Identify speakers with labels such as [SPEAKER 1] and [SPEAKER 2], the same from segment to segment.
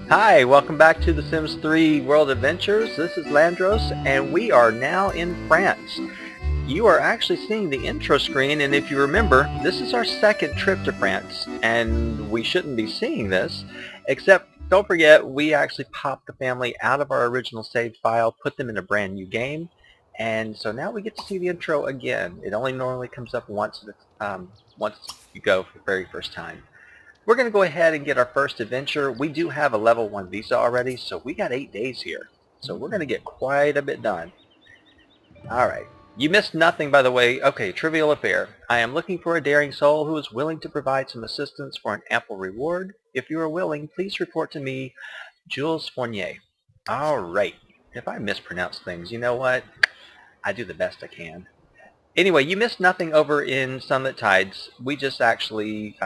[SPEAKER 1] Hi, welcome back to The Sims 3 World Adventures. This is Landros, and we are now in France. You are actually seeing the intro screen, and if you remember, this is our second trip to France, and we shouldn't be seeing this, except don't forget we actually popped the family out of our original saved file, put them in a brand new game, and so now we get to see the intro again. It only normally comes up once you go for the very first time. We're going to go ahead and get our first adventure. We do have a level 1 visa already, so we got 8 days here. So we're going to get quite a bit done. Alright. You missed nothing, by the way. Okay, trivial affair. I am looking for a daring soul who is willing to provide some assistance for an ample reward. If you are willing, please report to me, Jules Fournier. Alright. If I mispronounce things, you know what? I do the best I can. Anyway, you missed nothing over in Sunlit Tides. We just actually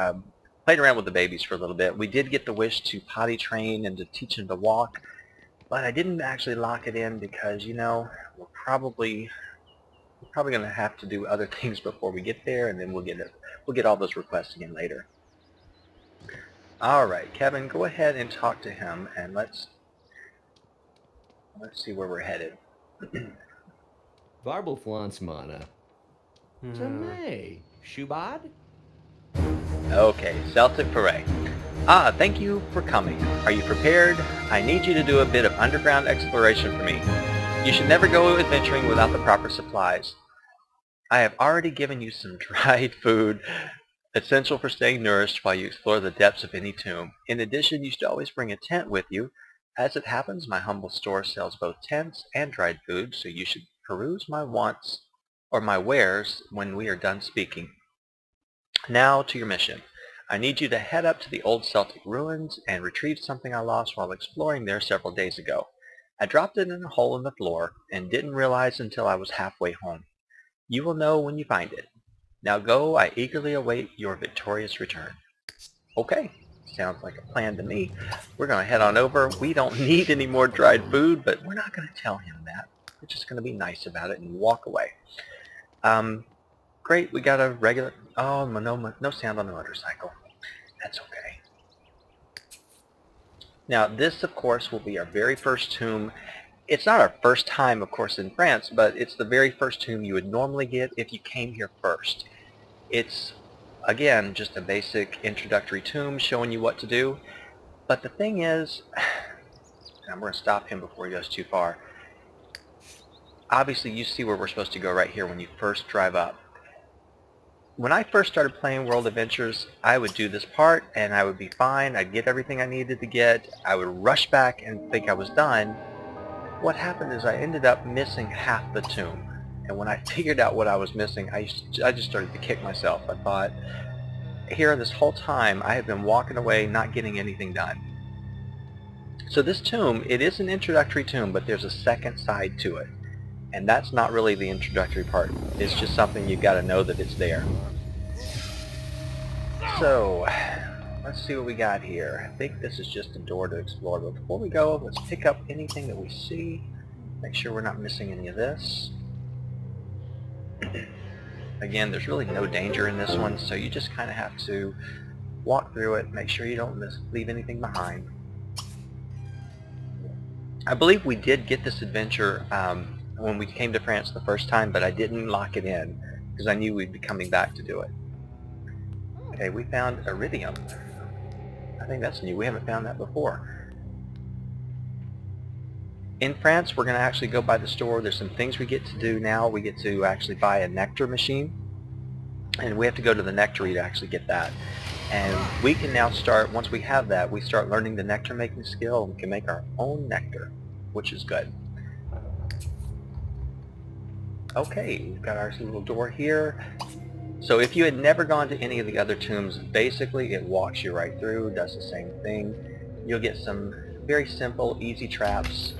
[SPEAKER 1] played around with the babies for a little bit. We did get the wish to potty train and to teach them to walk, but I didn't actually lock it in because, you know, we're probably going to have to do other things before we get there, and then we'll get all those requests again later. All right, Kevin, go ahead and talk to him, and let's see where we're headed.
[SPEAKER 2] Varbelflans mana. May. Shubad?
[SPEAKER 1] Okay, Celtic Foray. Thank you for coming. Are you prepared? I need you to do a bit of underground exploration for me. You should never go adventuring without the proper supplies. I have already given you some dried food, essential for staying nourished while you explore the depths of any tomb. In addition, you should always bring a tent with you. As it happens, my humble store sells both tents and dried food, so you should peruse my wants or my wares when we are done speaking. Now to your mission. I need you to head up to the old Celtic ruins and retrieve something I lost while exploring there several days ago. I dropped it in a hole in the floor and didn't realize until I was halfway home. You will know when you find it. Now go, I eagerly await your victorious return. Okay, sounds like a plan to me. We're going to head on over. We don't need any more dried food, but we're not going to tell him that. We're just going to be nice about it and walk away. Great, we got a regular... Oh, no sound on the motorcycle. That's okay. Now, this, of course, will be our very first tomb. It's not our first time, of course, in France, but it's the very first tomb you would normally get if you came here first. It's, again, just a basic introductory tomb showing you what to do. But the thing is, and I'm going to stop him before he goes too far. Obviously, you see where we're supposed to go right here when you first drive up. When I first started playing World Adventures, I would do this part and I would be fine. I'd get everything I needed to get. I would rush back and think I was done. What happened is I ended up missing half the tomb. And when I figured out what I was missing, I just started to kick myself. I thought, here this whole time I have been walking away not getting anything done. So this tomb, it is an introductory tomb, but there's a second side to it. And that's not really the introductory part. It's just something you've got to know that it's there. So, let's see what we got here. I think this is just a door to explore, but before we go, let's pick up anything that we see. Make sure we're not missing any of this. Again, there's really no danger in this one, so you just kind of have to walk through it, make sure you don't leave anything behind. I believe we did get this adventure when we came to France the first time, but I didn't lock it in because I knew we'd be coming back to do it. Okay, we found iridium. I think that's new. We haven't found that before. In France, we're going to actually go by the store. There's some things we get to do now. We get to actually buy a nectar machine, and we have to go to the nectary to actually get that. And we can now start, once we have that, we start learning the nectar making skill, and we can make our own nectar, which is good. Okay, we've got our little door here. So if you had never gone to any of the other tombs, basically it walks you right through, does the same thing. You'll get some very simple, easy traps.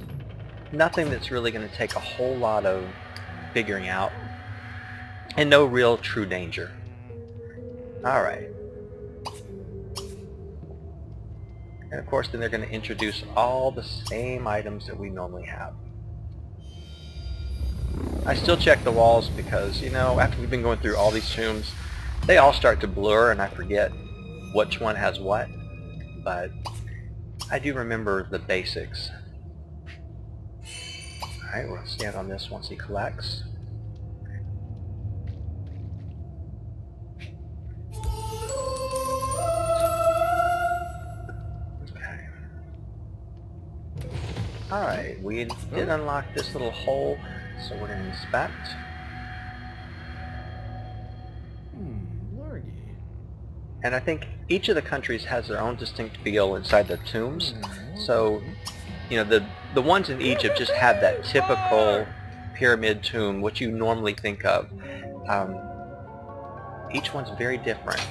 [SPEAKER 1] Nothing that's really going to take a whole lot of figuring out. And no real true danger. Alright. And of course then they're going to introduce all the same items that we normally have. I still check the walls because, you know, after we've been going through all these tombs, they all start to blur and I forget which one has what. But I do remember the basics. Alright, we'll stand on this once he collects. Okay. Alright, we did unlock this little hole, so we're going to inspect.
[SPEAKER 2] Lordy.
[SPEAKER 1] And I think each of the countries has their own distinct feel inside their tombs. So, you know, the ones in Egypt just have that typical pyramid tomb, what you normally think of. Each one's very different.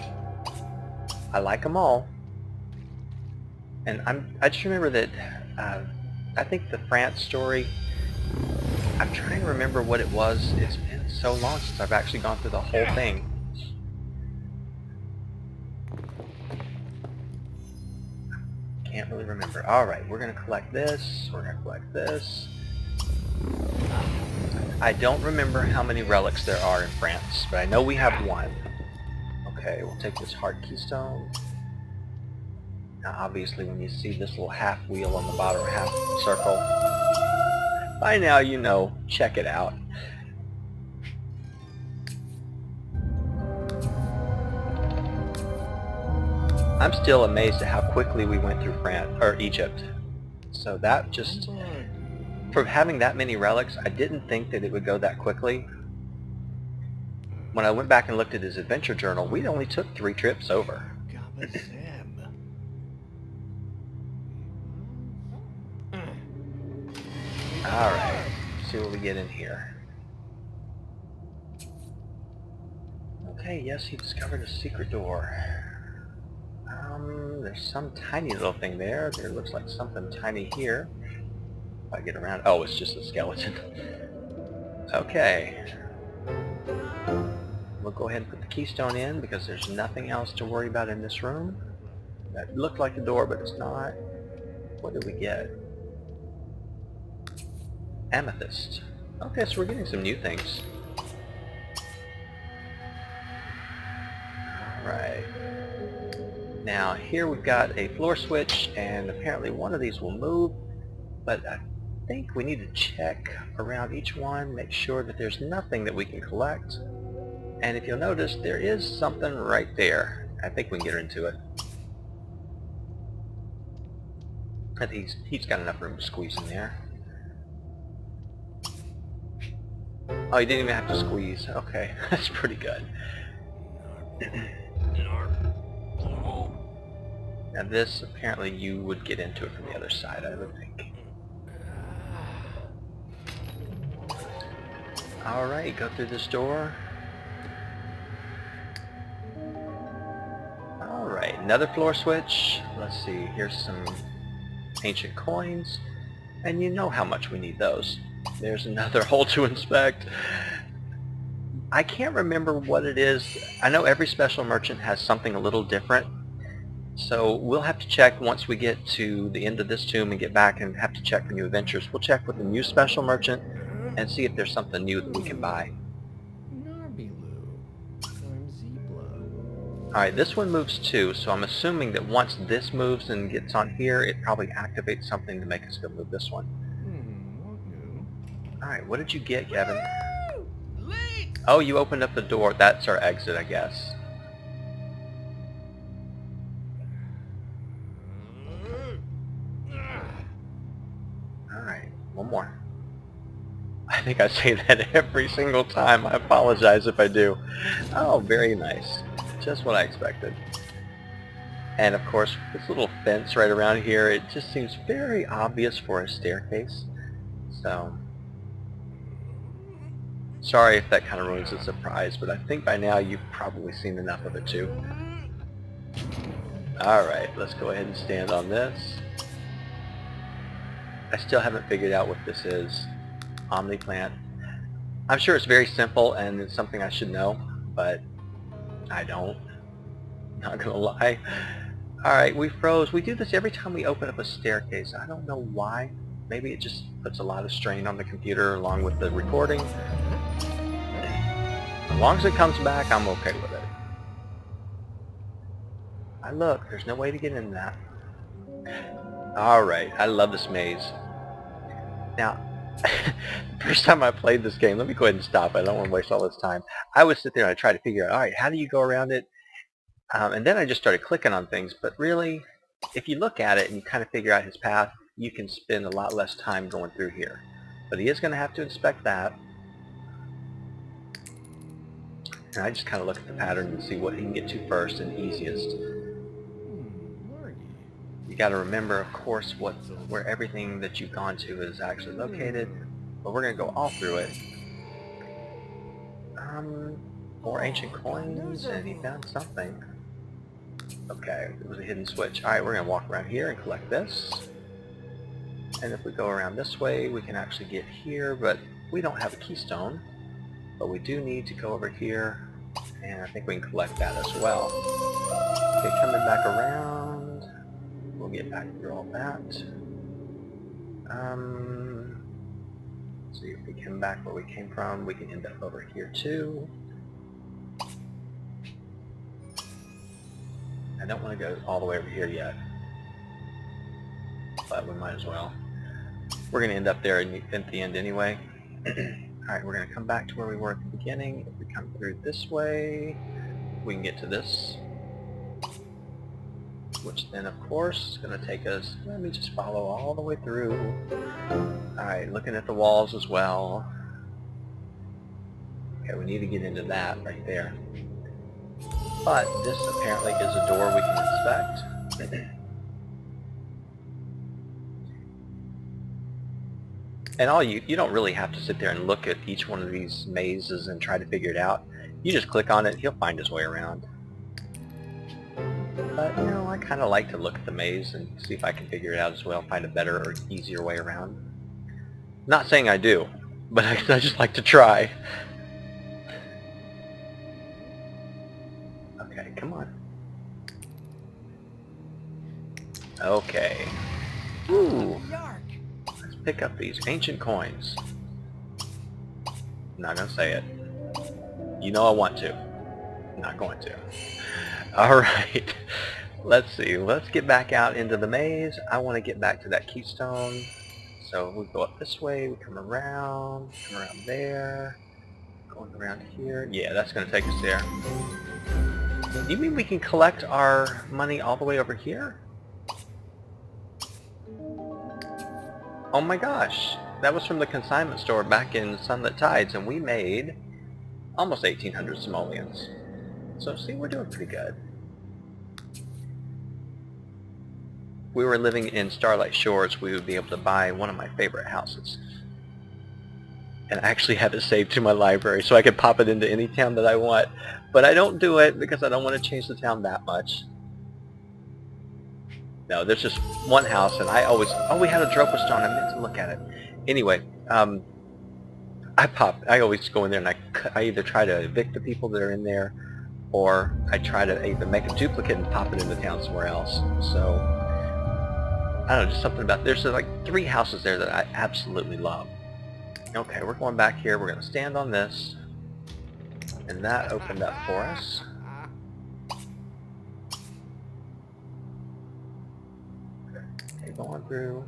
[SPEAKER 1] I like them all. And I just remember that, I think the France story, I'm trying to remember what it was. It's been so long since I've actually gone through the whole thing. Can't really remember. Alright, we're going to collect this. We're going to collect this. I don't remember how many relics there are in France, but I know we have one. Okay, we'll take this heart keystone. Now obviously when you see this little half wheel on the bottom, or half circle, by now you know, check it out. I'm still amazed at how quickly we went through France, or Egypt. So that just, for having that many relics, I didn't think that it would go that quickly. When I went back and looked at his adventure journal, we only took 3 trips over. Alright, see what we get in here. Okay, yes, he discovered a secret door. There's some tiny little thing there. There looks like something tiny here. If I get around... Oh, it's just a skeleton. Okay. We'll go ahead and put the keystone in because there's nothing else to worry about in this room. That looked like a door, but it's not. What did we get? Amethyst. Okay, so we're getting some new things. Alright. Now here we've got a floor switch, and apparently one of these will move, but I think we need to check around each one, make sure that there's nothing that we can collect. And if you'll notice, there is something right there. I think we can get into it. I think he's got enough room to squeeze in there. Oh, he didn't even have to squeeze. Okay, that's pretty good. Now this, apparently you would get into it from the other side, I would think. Alright, go through this door. Alright, another floor switch. Let's see, here's some ancient coins. And you know how much we need those. There's another hole to inspect. I can't remember what it is. I know every special merchant has something a little different. So we'll have to check once we get to the end of this tomb and get back and have to check for new adventures. We'll check with the new special merchant and see if there's something new that we can buy. Alright, this one moves too, so I'm assuming that once this moves and gets on here, it probably activates something to make us go move this one. Alright, what did you get, Kevin? Oh, you opened up the door. That's our exit, I guess. Alright, one more. I think I say that every single time. I apologize if I do. Oh, very nice. Just what I expected. And of course, this little fence right around here, it just seems very obvious for a staircase. So, sorry if that kind of ruins the surprise, but I think by now you've probably seen enough of it too. Alright, let's go ahead and stand on this. I still haven't figured out what this is. Omniplant. I'm sure it's very simple and it's something I should know, but I don't. Not gonna lie. Alright, we froze. We do this every time we open up a staircase. I don't know why. Maybe it just puts a lot of strain on the computer along with the recording. As long as it comes back, I'm okay with it. Look, there's no way to get in that. Alright, I love this maze. Now, the first time I played this game, let me go ahead and stop. I don't want to waste all this time. I would sit there and I try to figure out, alright, how do you go around it? And then I just started clicking on things, but really, if you look at it and you kind of figure out his path, you can spend a lot less time going through here. But he is going to have to inspect that. And I just kind of look at the pattern and see what he can get to first and easiest. You got to remember, of course, where everything that you've gone to is actually located. But we're going to go all through it. More ancient coins, and he found something. Okay, it was a hidden switch. Alright, we're going to walk around here and collect this. And if we go around this way, we can actually get here, but we don't have a keystone. But we do need to go over here, and I think we can collect that as well. Okay, coming back around, we'll get back through all that. See if we come back where we came from, we can end up over here too. I don't want to go all the way over here yet, but we might as well. We're going to end up there at the end anyway. Alright, we're going to come back to where we were at the beginning. If we come through this way, we can get to this. Which then, of course, is going to take us, let me just follow all the way through. Alright, looking at the walls as well. Okay, we need to get into that right there. But this apparently is a door we can inspect. And you don't really have to sit there and look at each one of these mazes and try to figure it out. You just click on it, he'll find his way around. But, you know, I kind of like to look at the maze and see if I can figure it out as well, find a better or easier way around. Not saying I do, but I just like to try. Okay, come on. Okay. Ooh. Let's pick up these ancient coins. I'm not going to say it. You know I want to. I'm not going to. Alright. Let's see. Let's get back out into the maze. I want to get back to that keystone. So we go up this way, we come around there, going around here. Yeah, that's going to take us there. You mean we can collect our money all the way over here? Oh my gosh, that was from the consignment store back in Sunlit Tides, and we made almost 1,800 simoleons. So see, we're doing pretty good. If we were living in Starlight Shores, we would be able to buy one of my favorite houses. And I actually have it saved to my library so I can pop it into any town that I want. But I don't do it because I don't want to change the town that much. No, there's just one house, and I always... Oh, we had a Dropa stone. I meant to look at it. Anyway, I always go in there and I either try to evict the people that are in there, or I try to either make a duplicate and pop it into town somewhere else. So, I don't know, just something about... There's like 3 houses there that I absolutely love. Okay, we're going back here. We're going to stand on this. And that opened up for us. Okay, going through.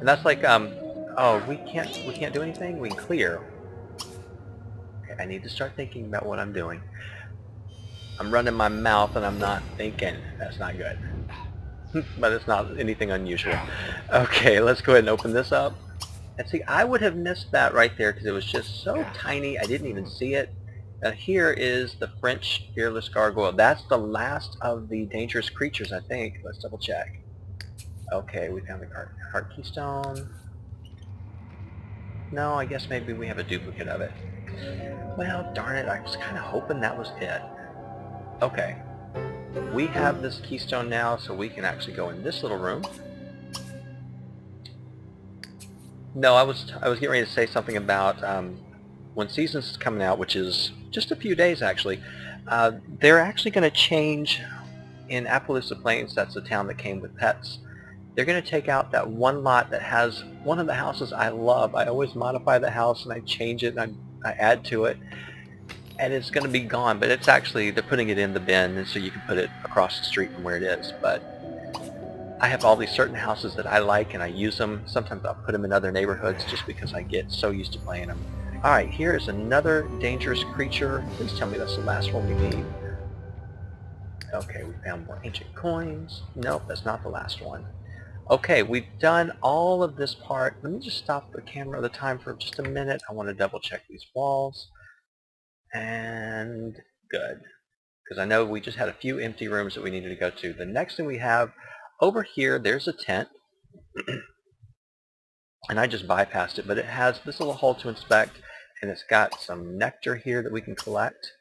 [SPEAKER 1] And that's like, oh, we can't do anything? We can clear. Okay, I need to start thinking about what I'm doing. I'm running my mouth and I'm not thinking. That's not good. But it's not anything unusual. Okay, let's go ahead and open this up. And see, I would have missed that right there because it was just so tiny, I didn't even see it. Now here is the French Fearless Gargoyle. That's the last of the dangerous creatures, I think. Let's double check. Okay, we found the heart keystone. No, I guess maybe we have a duplicate of it. Well, darn it, I was kind of hoping that was it. Okay. We have this keystone now, so we can actually go in this little room. No, I was getting ready to say something about when Seasons is coming out, which is just a few days actually. They're actually going to change in Appaloosa Plains. That's the town that came with pets. They're going to take out that one lot that has one of the houses I love. I always modify the house and I change it and I add to it, and it's going to be gone. But it's actually, they're putting it in the bin, and so you can put it across the street from where it is. But I have all these certain houses that I like and I use them. Sometimes I'll put them in other neighborhoods just because I get so used to playing them. Alright, here is another dangerous creature. Please tell me that's the last one we need. Okay, we found more ancient coins. Nope, that's not the last one. Okay, we've done all of this part. Let me just stop the camera the time for just a minute. I want to double check these walls. And good. Because I know we just had a few empty rooms that we needed to go to. The next thing we have over here, there's a tent. And I just bypassed it, but it has this little hole to inspect, and it's got some nectar here that we can collect.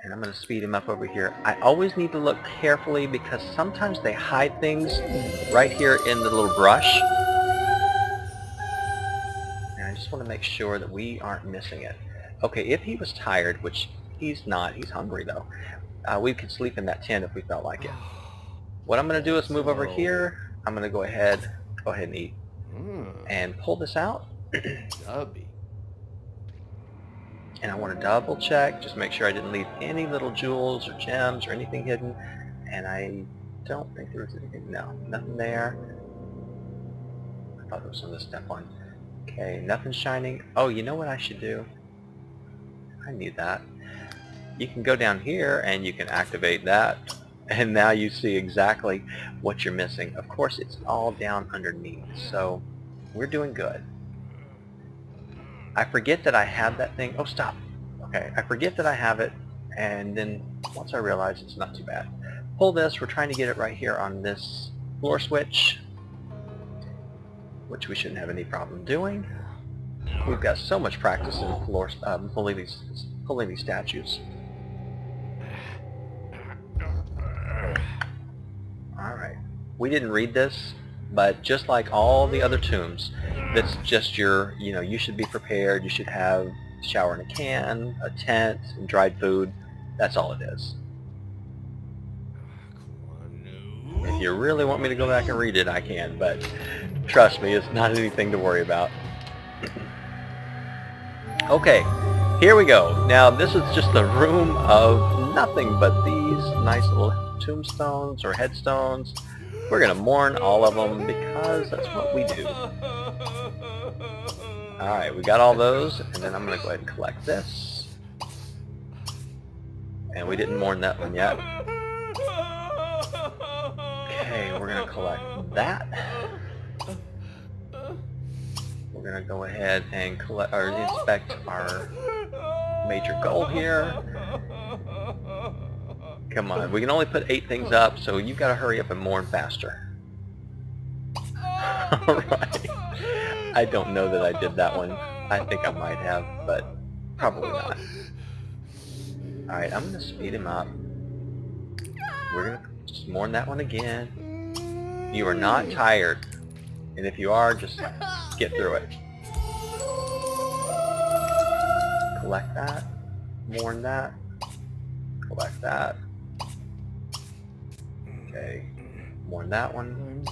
[SPEAKER 1] And I'm going to speed him up over here. I always need to look carefully because sometimes they hide things right here in the little brush. And I just want to make sure that we aren't missing it. Okay, if he was tired, which he's not, he's hungry though, we could sleep in that tent if we felt like it. What I'm going to do is move over here. I'm going to go ahead and eat. And pull this out.
[SPEAKER 2] Stubby.
[SPEAKER 1] And I want to double check, just make sure I didn't leave any little jewels or gems or anything hidden. And I don't think there was anything. No, nothing there. I thought there was something to step on. Okay, nothing shining. Oh, you know what I should do? I need that. You can go down here and you can activate that. And now you see exactly what you're missing. Of course, it's all down underneath. So we're doing good. I forget that I have that thing. Oh, stop. Okay, I forget that I have it, and then once I realize it's not too bad. Pull this. We're trying to get it right here on this floor switch, which we shouldn't have any problem doing. We've got so much practice in floor, pulling these statues. Alright. We didn't read this, but just like all the other tombs, that's just your, you should be prepared. You should have a shower in a can, a tent, and dried food. That's all it is. If you really want me to go back and read it, I can, but trust me, it's not anything to worry about. Okay, here we go. Now, this is just a room of nothing but these nice little tombstones or headstones. We're going to mourn all of them because that's what we do. Alright, we got all those, and then I'm going to go ahead and collect this. And we didn't mourn that one yet. Okay, we're going to collect that. We're going to go ahead and inspect our major goal here. Come on, we can only put 8 things up, so you've got to hurry up and mourn faster. Alright. I don't know that I did that one. I think I might have, but probably not. Alright, I'm going to speed him up. We're going to just mourn that one again. You are not tired. And if you are, just get through it. Collect that. Mourn that. Collect that. Okay. Mourn that one.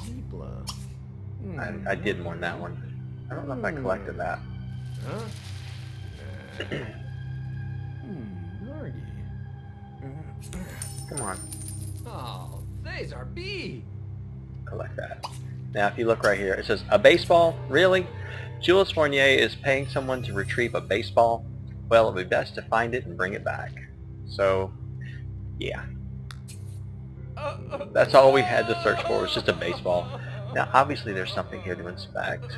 [SPEAKER 1] I did mourn that one. I don't know if I collected that. Come on.
[SPEAKER 2] Oh, there's our bee.
[SPEAKER 1] Collect that. Now, if you look right here, it says, a baseball? Really? Jules Fournier is paying someone to retrieve a baseball? Well, it would be best to find it and bring it back. So, yeah. That's all we had to search for, was just a baseball. Now, obviously, there's something here to inspect.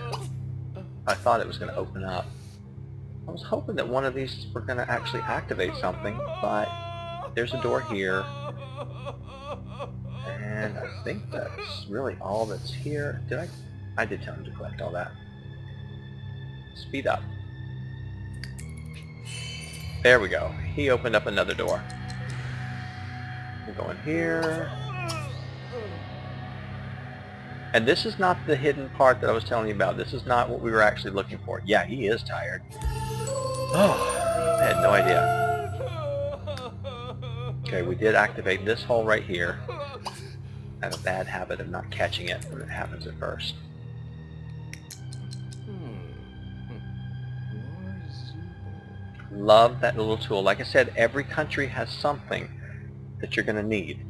[SPEAKER 1] I thought it was going to open up. I was hoping that one of these were going to actually activate something, but there's a door here. And I think that's really all that's here. I did tell him to collect all that. Speed up. There we go. He opened up another door. We're going here. And this is not the hidden part that I was telling you about. This is not what we were actually looking for. Yeah, he is tired. Oh, I had no idea. Okay, we did activate this hole right here. I have a bad habit of not catching it when it happens at first. Love that little tool. Like I said, every country has something that you're going to need.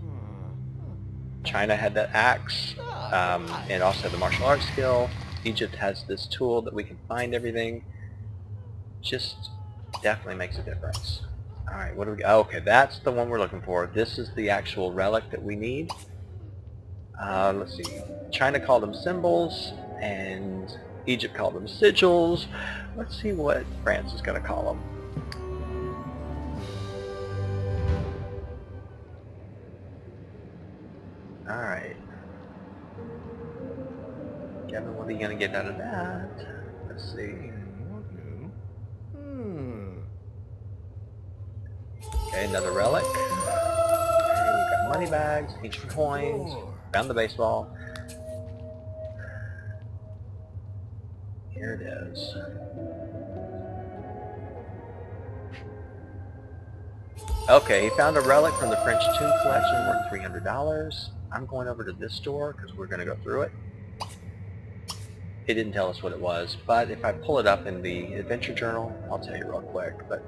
[SPEAKER 1] China had that axe. and also the martial arts skill. Egypt has this tool that we can find everything. Just definitely makes a difference. Alright, what do we got? Oh, okay, that's the one we're looking for. This is the actual relic that we need. Let's see. China called them symbols, and Egypt called them sigils. Let's see what France is going to call them. Alright. Kevin, what are you going to get out of that? Let's see. Okay, another relic. Okay, we've got money bags, ancient coins, found the baseball. Here it is. Okay, he found a relic from the French tomb collection worth $300. I'm going over to this door because we're going to go through it. It didn't tell us what it was, but if I pull it up in the adventure journal, I'll tell you real quick, but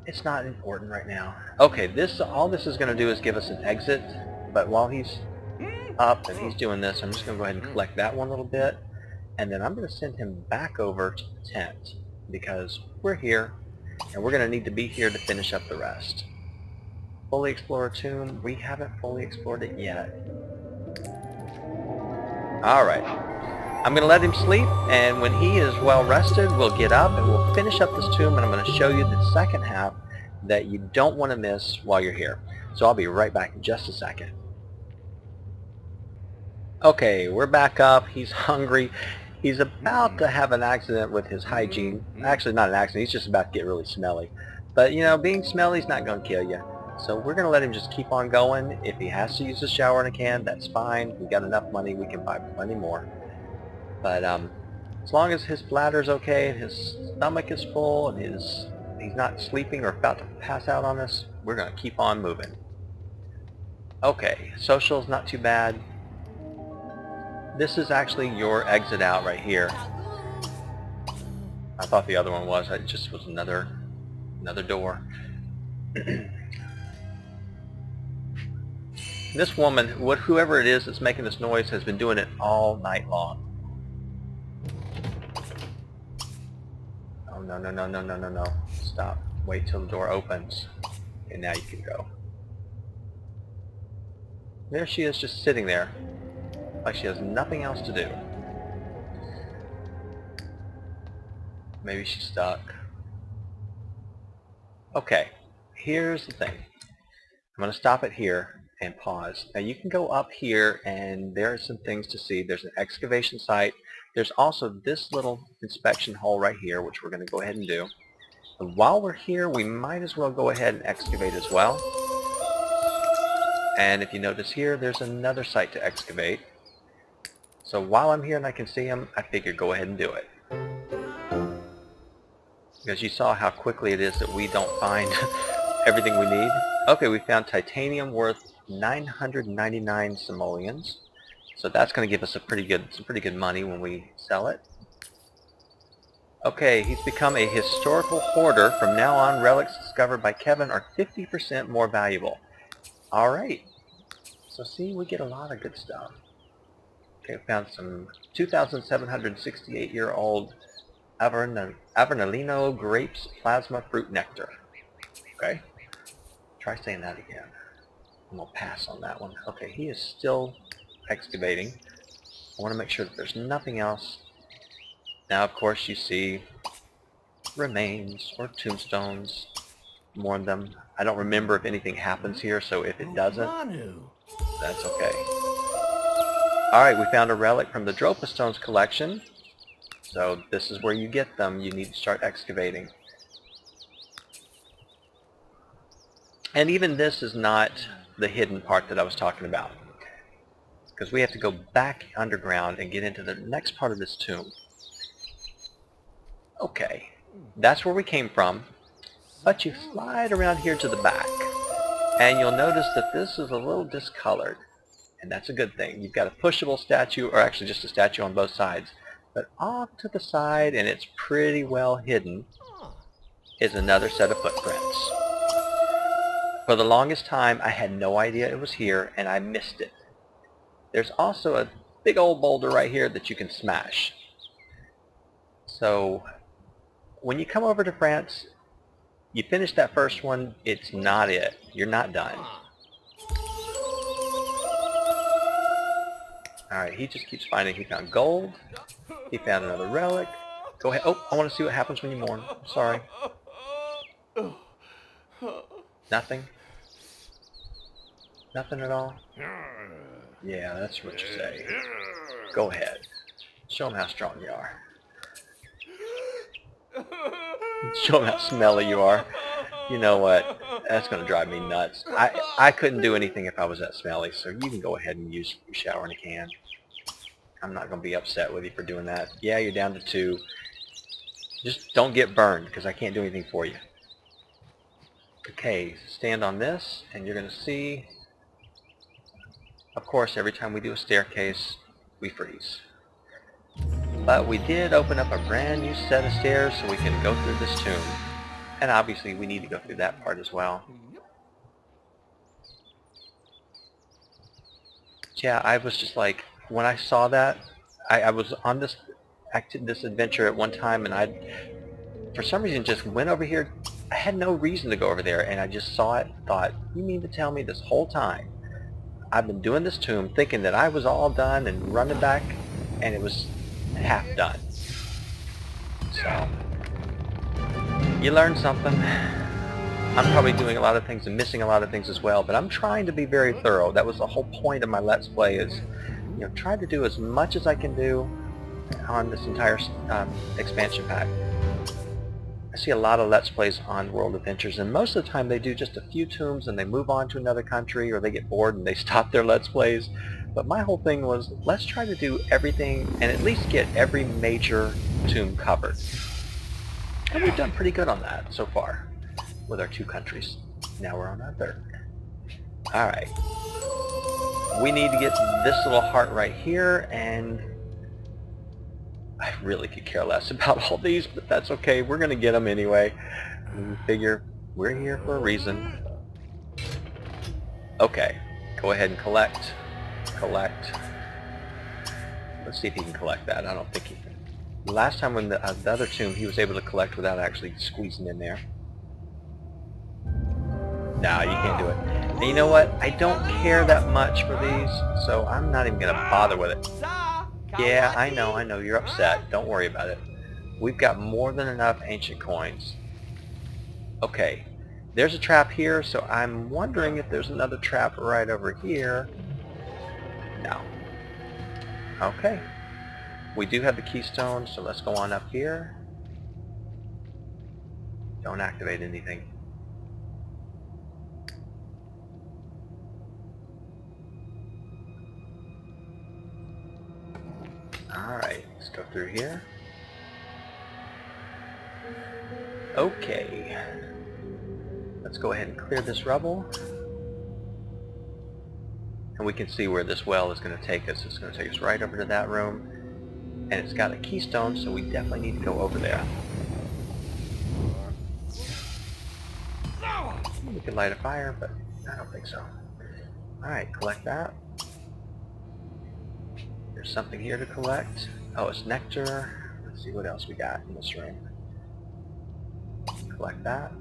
[SPEAKER 1] it's not important right now. Okay, all this is going to do is give us an exit, but while he's up and he's doing this, I'm just going to go ahead and collect that one little bit, and then I'm going to send him back over to the tent because we're here, and we're going to need to be here to finish up the rest. Fully explore a tomb. We haven't fully explored it yet. Alright. I'm going to let him sleep, and when he is well rested, we'll get up and we'll finish up this tomb, and I'm going to show you the second half that you don't want to miss while you're here. So I'll be right back in just a second. Okay, we're back up. He's hungry. He's about to have an accident with his hygiene. Actually, not an accident. He's just about to get really smelly. But, you know, being smelly is not going to kill you. So we're going to let him just keep on going. If he has to use a shower in a can, that's fine. We've got enough money. We can buy plenty more. But as long as his bladder's okay and his stomach is full and he's not sleeping or about to pass out on us, we're going to keep on moving. Okay, social's not too bad. This is actually your exit out right here. I thought the other one was. It just was another door. This woman, whoever it is that's making this noise, has been doing it all night long. Oh, no, no, no, no, no, no, no. Stop. Wait till the door opens. Okay, now you can go. There she is, just sitting there, like she has nothing else to do. Maybe she's stuck. Okay, here's the thing. I'm going to stop it here and pause. Now you can go up here and there are some things to see. There's an excavation site. There's also this little inspection hole right here, which we're going to go ahead and do. And while we're here, we might as well go ahead and excavate as well. And if you notice here, there's another site to excavate. So while I'm here and I can see them, I figure go ahead and do it. Because you saw how quickly it is that we don't find everything we need. Okay, we found titanium worth 999 simoleons. So that's going to give us some pretty good money when we sell it. Okay, he's become a historical hoarder. From now on, relics discovered by Kevin are 50% more valuable. Alright. So see, we get a lot of good stuff. Okay, we found some 2,768-year-old Avernalino grapes plasma fruit nectar. Okay. Try saying that again. I'm going to pass on that one. Okay, he is still excavating. I want to make sure that there's nothing else. Now, of course, you see remains or tombstones. More of them. I don't remember if anything happens here, so if it doesn't, that's okay. Alright, we found a relic from the Dropa Stones collection. So this is where you get them. You need to start excavating. And even this is not the hidden part that I was talking about, because we have to go back underground and get into the next part of this tomb. Okay, that's where we came from, but you slide around here to the back, and you'll notice that this is a little discolored, and that's a good thing. You've got a pushable statue, or actually just a statue on both sides, but off to the side, and it's pretty well hidden, is another set of footprints. For the longest time, I had no idea it was here, and I missed it. There's also a big old boulder right here that you can smash. So when you come over to France, you finish that first one, it's not it. You're not done. Alright, he just keeps finding. He found gold. He found another relic. Go ahead. Oh, I want to see what happens when you mourn. I'm sorry. Nothing? Nothing at all? Yeah, that's what you say. Go ahead. Show them how strong you are. Show them how smelly you are. You know what? That's going to drive me nuts. I couldn't do anything if I was that smelly, so you can go ahead and use your shower in a can. I'm not going to be upset with you for doing that. Yeah, you're down to 2. Just don't get burned, because I can't do anything for you. Okay, stand on this, and you're going to see, of course, every time we do a staircase, we freeze. But we did open up a brand new set of stairs so we can go through this tomb. And obviously we need to go through that part as well. Yeah, I was just like, when I saw that, I was on this adventure at one time, and I, for some reason, just went over here. I had no reason to go over there, and I just saw it and thought, you mean to tell me this whole time I've been doing this tomb thinking that I was all done and running back, and it was half done. So, you learn something. I'm probably doing a lot of things and missing a lot of things as well, but I'm trying to be very thorough. That was the whole point of my Let's Play, is, you know, try to do as much as I can do on this entire expansion pack. I see a lot of Let's Plays on World Adventures, and most of the time they do just a few tombs and they move on to another country, or they get bored and they stop their Let's Plays. But my whole thing was, let's try to do everything and at least get every major tomb covered. And we've done pretty good on that so far with our 2 countries. Now we're on our 3rd. Alright. We need to get this little heart right here, and I really could care less about all these, but that's okay. We're going to get them anyway. We figure we're here for a reason. Okay. Go ahead and collect. Collect. Let's see if he can collect that. I don't think he can. Last time when the other tomb, he was able to collect without actually squeezing in there. No, you can't do it. And you know what? I don't care that much for these, so I'm not even going to bother with it. Yeah, I know, you're upset. Don't worry about it. We've got more than enough ancient coins. Okay, there's a trap here, so I'm wondering if there's another trap right over here. No. Okay. We do have the keystone, so let's go on up here. Don't activate anything. Alright, let's go through here. Okay. Let's go ahead and clear this rubble. And we can see where this well is going to take us. It's going to take us right over to that room. And it's got a keystone, so we definitely need to go over there. We could light a fire, but I don't think so. Alright, collect that. There's something here to collect. Oh, it's nectar. Let's see what else we got in this room. Collect that.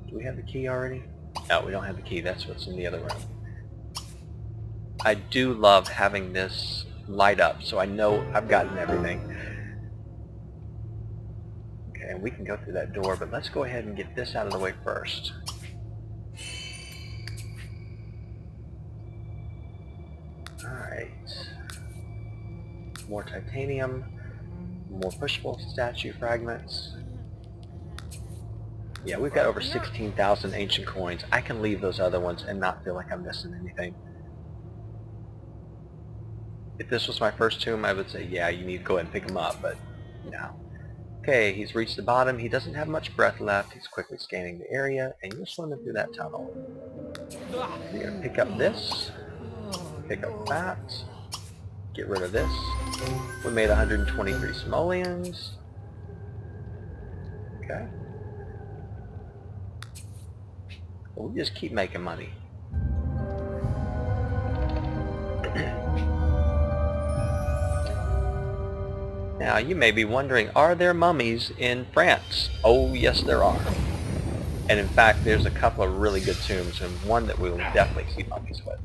[SPEAKER 1] Do we have the key already? No, we don't have the key. That's what's in the other room. I do love having this light up, so I know I've gotten everything. Okay, we can go through that door, but let's go ahead and get this out of the way first. Alright. More titanium. More pushable statue fragments. Yeah, we've got over 16,000 ancient coins. I can leave those other ones and not feel like I'm missing anything. If this was my first tomb, I would say, yeah, you need to go ahead and pick them up, but no. Okay, he's reached the bottom. He doesn't have much breath left. He's quickly scanning the area, and you're swimming through that tunnel. You're going to pick up this, pick up that, get rid of this. We made 123 simoleons. Okay. Well, we just keep making money. Now, you may be wondering, are there mummies in France? Oh, yes there are. And in fact, there's a couple of really good tombs, and one that we will definitely see mummies with.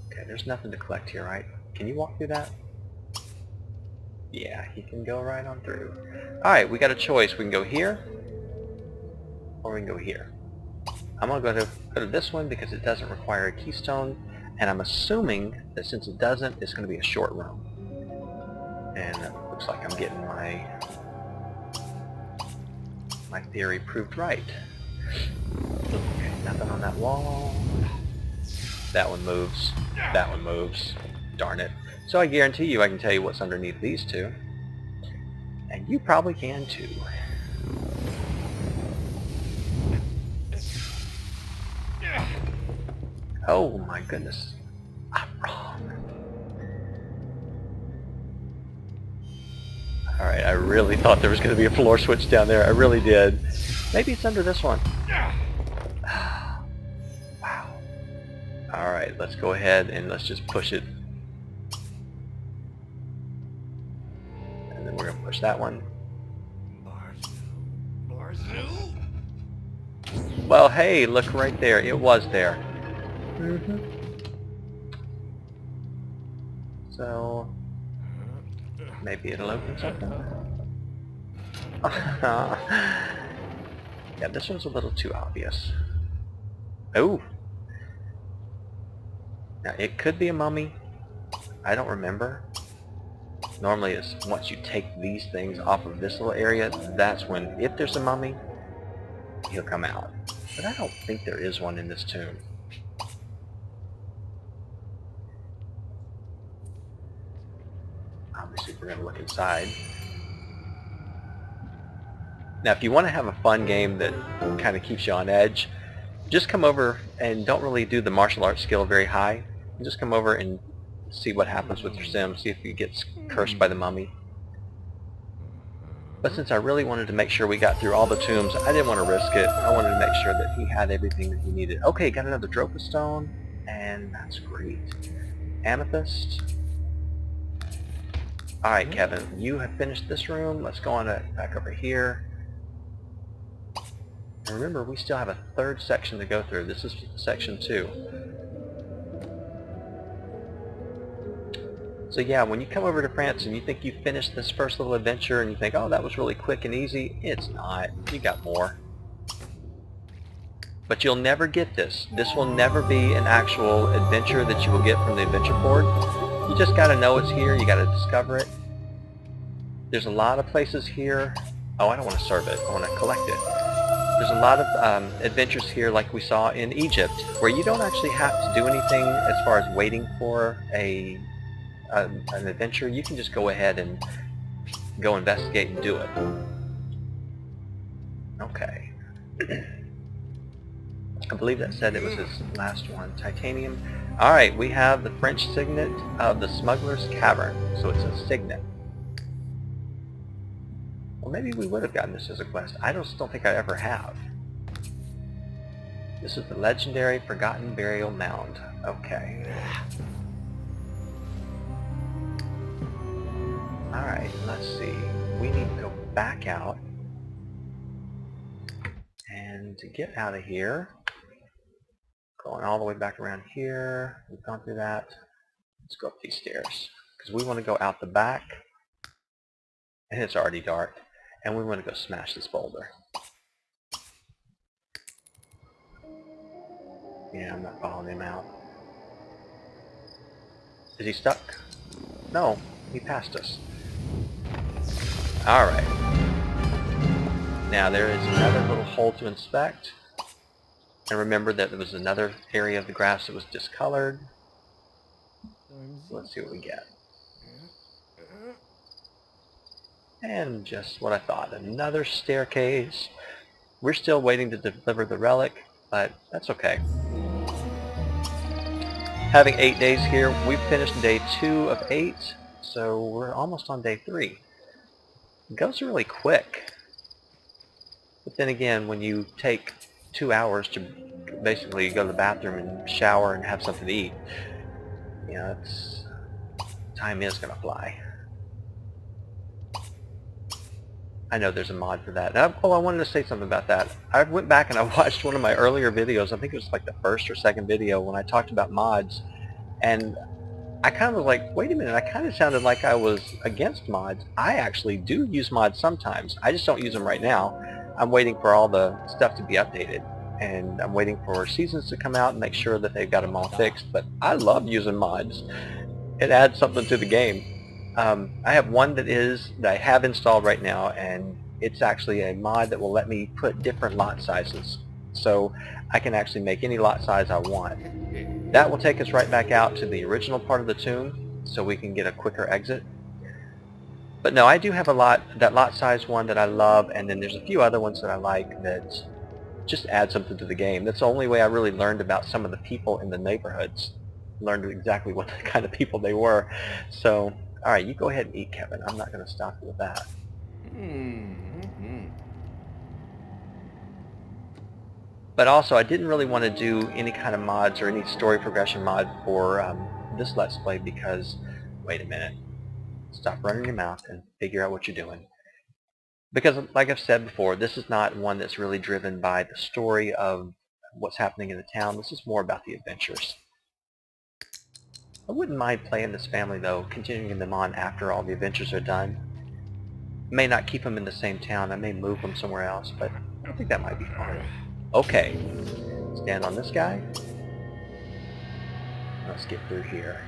[SPEAKER 1] Okay, there's nothing to collect here, right? Can you walk through that? Yeah, he can go right on through. Alright, we got a choice. We can go here, or we can go here. I'm going to go to this one because it doesn't require a keystone, and I'm assuming that since it doesn't, it's going to be a short room. And it looks like I'm getting my theory proved right. Okay, nothing on that wall. That one moves. That one moves. Darn it. So I guarantee you I can tell you what's underneath these two. And you probably can too. Oh my goodness. I'm wrong. Alright, I really thought there was going to be a floor switch down there. I really did. Maybe it's under this one. Wow. Alright, let's go ahead and let's just push it. And then we're going to push that one. Well, hey, look right there. It was there. So, maybe it'll open something. Yeah, this one's a little too obvious. Oh! Now, it could be a mummy. I don't remember. Normally, it's once you take these things off of this little area, that's when, if there's a mummy, he'll come out. But I don't think there is one in this tomb. Obviously, we're going to look inside. Now, if you want to have a fun game that kind of keeps you on edge, just come over and don't really do the martial arts skill very high. Just come over and see what happens with your sim, see if you get cursed by the mummy. But since I really wanted to make sure we got through all the tombs, I didn't want to risk it. I wanted to make sure that he had everything that he needed. Okay, got another Dropa stone, and that's great. Amethyst. Alright, Kevin, you have finished this room. Let's go on back over here. And remember, we still have a third section to go through. This is section 2. So yeah, when you come over to France and you think you finished this first little adventure and you think, oh, that was really quick and easy, it's not. You got more. But you'll never get this. This will never be an actual adventure that you will get from the adventure board. You just got to know it's here. You got to discover it. There's a lot of places here. Oh, I don't want to serve it. I want to collect it. There's a lot of adventures here like we saw in Egypt where you don't actually have to do anything as far as waiting for an adventure. You can just go ahead and go investigate and do it. Okay. I believe that said it was his last one. Titanium. Alright, we have the French signet of the Smuggler's Cavern. So it's a signet. Well, maybe we would have gotten this as a quest. I just don't think I ever have. This is the legendary Forgotten Burial Mound. Okay. Alright, let's see. We need to go back out. And to get out of here, going all the way back around here, we've gone through that. Let's go up these stairs. Because we want to go out the back. And it's already dark. And we want to go smash this boulder. Yeah, I'm not following him out. Is he stuck? No, he passed us. Alright. Now there is another little hole to inspect. And remember that there was another area of the grass that was discolored. Let's see what we get. And just what I thought, another staircase. We're still waiting to deliver the relic, but that's okay. Having 8 days here, we've finished day 2 of 8, so we're almost on day 3. It goes really quick. But then again, when you take 2 hours to basically go to the bathroom and shower and have something to eat, you know, time is going to fly. I know there's a mod for that. Oh, I wanted to say something about that. I went back and I watched one of my earlier videos. I think it was like the first or second video when I talked about mods. And I kind of was like, wait a minute, I kind of sounded like I was against mods. I actually do use mods sometimes. I just don't use them right now. I'm waiting for all the stuff to be updated. And I'm waiting for seasons to come out and make sure that they've got them all fixed. But I love using mods. It adds something to the game. I have one that I have installed right now, and it's actually a mod that will let me put different lot sizes. So I can actually make any lot size I want. That will take us right back out to the original part of the tomb so we can get a quicker exit. But no, I do have that lot size one that I love, and then there's a few other ones that I like that just add something to the game. That's the only way I really learned about some of the people in the neighborhoods. Learned exactly what kind of people they were. So, alright, you go ahead and eat, Kevin. I'm not going to stop you with that. But also, I didn't really want to do any kind of mods or any story progression mod for this Let's Play because, wait a minute, stop running your mouth and figure out what you're doing. Because, like I've said before, this is not one that's really driven by the story of what's happening in the town. This is more about the adventures. I wouldn't mind playing this family, though, continuing them on after all the adventures are done. I may not keep them in the same town. I may move them somewhere else, but I think that might be fun. Okay, stand on this guy. Let's get through here.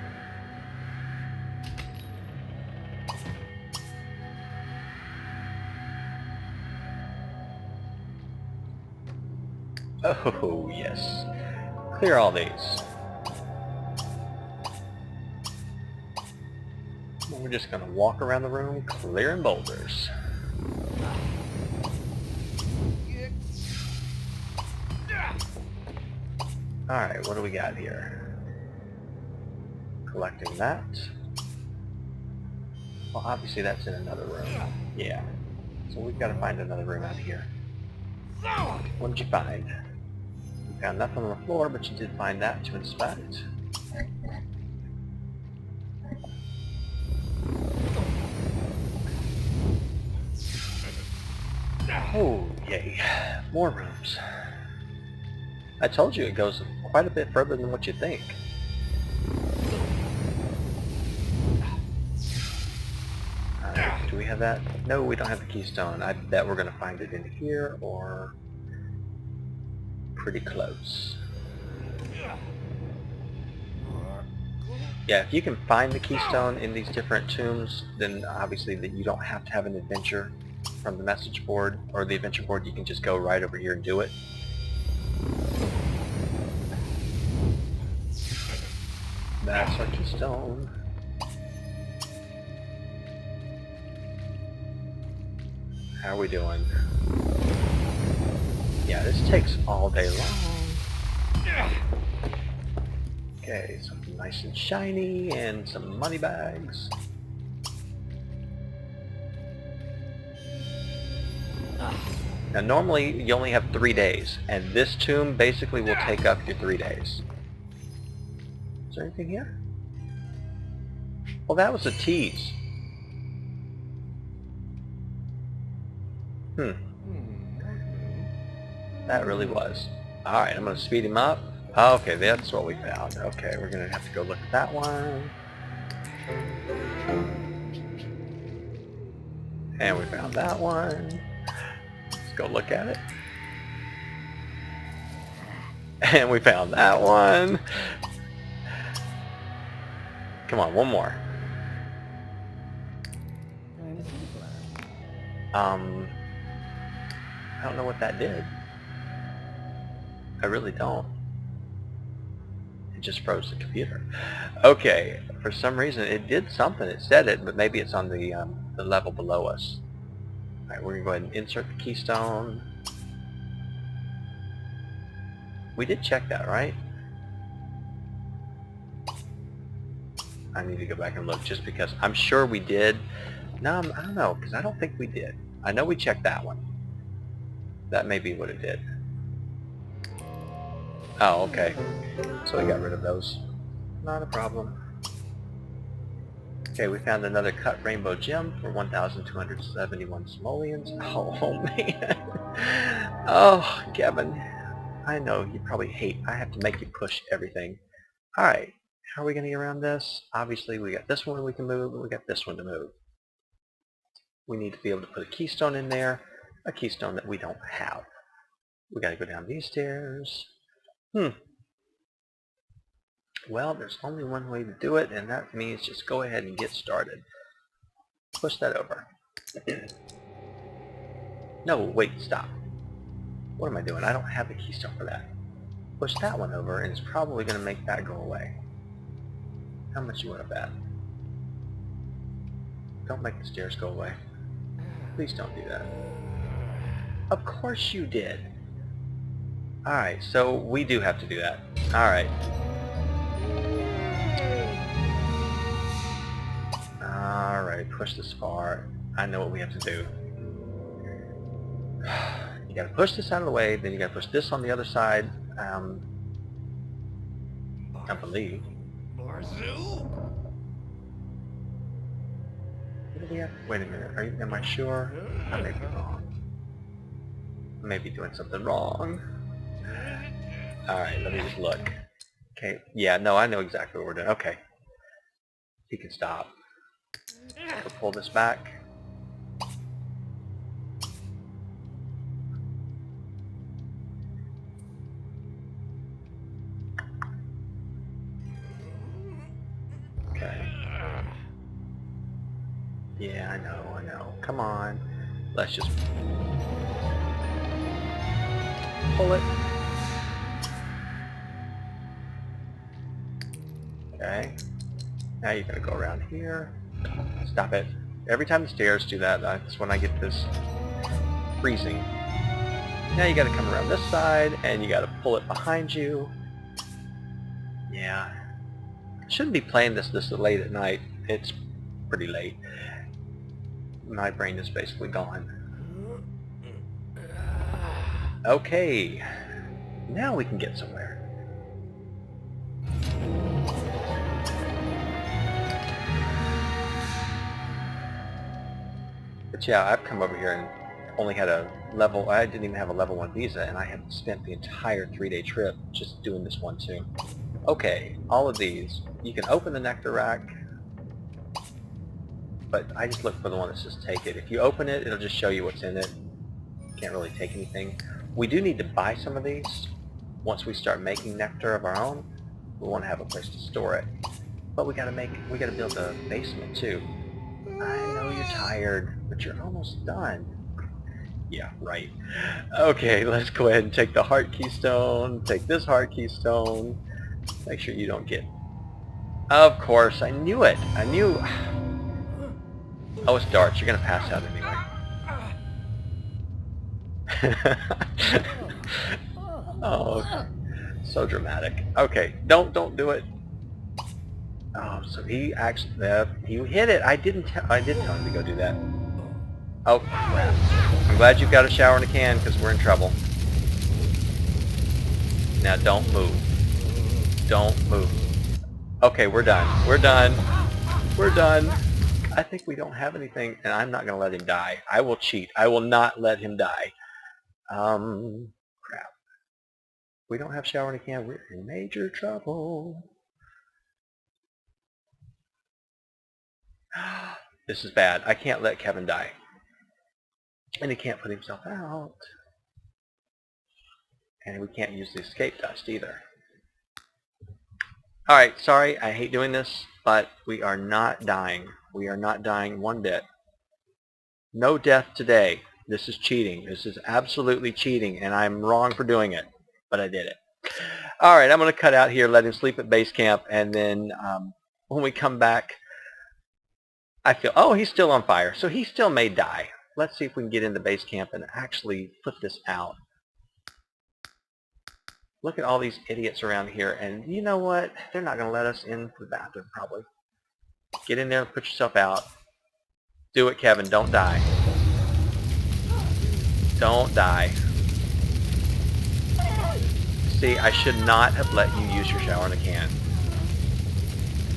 [SPEAKER 1] Oh, yes. Clear all these. We're just going to walk around the room clearing boulders. Alright, what do we got here? Collecting that. Well, obviously that's in another room. Yeah. So we've got to find another room out here. What did you find? You found nothing on the floor, but you did find that to inspect. Oh, yay. More rooms. I told you it goes quite a bit further than what you think. Do we have that? No, we don't have the keystone. I bet we're going to find it in here or pretty close. Yeah, if you can find the keystone in these different tombs, then obviously that you don't have to have an adventure from the message board or the adventure board. You can just go right over here and do it. That's our keystone. How are we doing? Yeah, this takes all day long. Okay, something nice and shiny and some money bags. Now normally you only have 3 days, and this tomb basically will take up your 3 days. Is there anything here? Well, that was a tease. That really was. Alright, I'm going to speed him up. Okay, that's what we found. Okay, we're going to have to go look at that one. And we found that one. Let's go look at it. And we found that one. Come on, one more. I don't know what that did. I really don't. It just froze the computer. Okay, for some reason it did something. It said it, but maybe it's on the level below us. Alright, we're going to go ahead and insert the keystone. We did check that, right? I need to go back and look just because I'm sure we did. No, I don't know, because I don't think we did. I know we checked that one. That may be what it did. Oh, okay. So we got rid of those. Not a problem. Okay, we found another cut rainbow gem for 1,271 simoleons. Oh man. Oh, Kevin. I know you probably hate. I have to make you push everything. Alright, how are we going to get around this? Obviously, we got this one we can move, and we got this one to move. We need to be able to put a keystone in there, a keystone that we don't have. We got to go down these stairs. Well, there's only one way to do it, and that means just go ahead and get started. Push that over. No, wait, stop. What am I doing? I don't have the keystone for that. Push that one over, and it's probably going to make that go away. How much you want to bet? Don't make the stairs go away. Please don't do that. Of course you did. Alright, so we do have to do that. Alright. Alright, push this far. I know what we have to do. You gotta push this out of the way, then you gotta push this on the other side. I believe. What do we have? Wait a minute, am I sure? I may be wrong. I may be doing something wrong. Alright, let me just look. Okay, yeah, no, I know exactly what we're doing. Okay. He can stop. We'll pull this back. Okay. Yeah, I know. Come on. Let's just pull it. Okay. Now you're going to go around here. Stop it. Every time the stairs do that, that's when I get this freezing. Now you got to come around this side, and you got to pull it behind you. Yeah. I shouldn't be playing this late at night. It's pretty late. My brain is basically gone. Okay. Now we can get somewhere. But yeah, I've come over here and only had a level, I didn't even have a level 1 visa, and I have spent the entire 3-day trip just doing this one too. Okay, all of these, you can open the nectar rack, but I just look for the one that says take it. If you open it, it'll just show you what's in it. You can't really take anything. We do need to buy some of these. Once we start making nectar of our own, we want to have a place to store it. But we gotta build a basement too. I know you're tired, but you're almost done. Yeah, right. Okay, let's go ahead and take the heart keystone, take this heart keystone. Make sure you don't get... Of course, I knew it. I knew... Oh, it's darts. You're gonna pass out anyway. Oh, so dramatic. Okay, don't do it. Oh, so he actually, he hit it. I did tell him to go do that. Oh, crap. I'm glad you've got a shower and a can, because we're in trouble. Now, don't move. Don't move. Okay, we're done. We're done. We're done. I think we don't have anything, and I'm not going to let him die. I will cheat. I will not let him die. Crap. We don't have shower and a can. We're in major trouble. This is bad. I can't let Kevin die. And he can't put himself out. And we can't use the escape dust either. Alright, sorry, I hate doing this, but we are not dying. We are not dying one bit. No death today. This is cheating. This is absolutely cheating, and I'm wrong for doing it. But I did it. Alright, I'm going to cut out here, let him sleep at base camp, and then when we come back, I feel, oh, he's still on fire, so he still may die. Let's see if we can get into base camp and actually put this out. Look at all these idiots around here, and you know what? They're not going to let us in the bathroom, probably. Get in there and put yourself out. Do it, Kevin. Don't die. Don't die. See, I should not have let you use your shower in a can.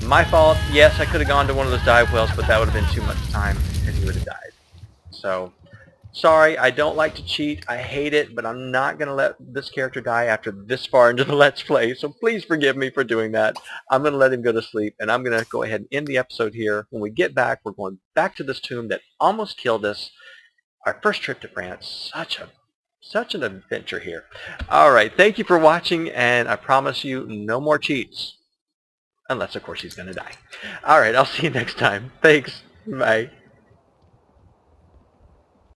[SPEAKER 1] My fault. Yes, I could have gone to one of those dive wells, but that would have been too much time, and he would have died. So, sorry, I don't like to cheat. I hate it, but I'm not going to let this character die after this far into the Let's Play, so please forgive me for doing that. I'm going to let him go to sleep, and I'm going to go ahead and end the episode here. When we get back, we're going back to this tomb that almost killed us. Our first trip to France. Such an adventure here. Alright, thank you for watching, and I promise you no more cheats. Unless, of course, he's going to die. Alright, I'll see you next time. Thanks. Bye.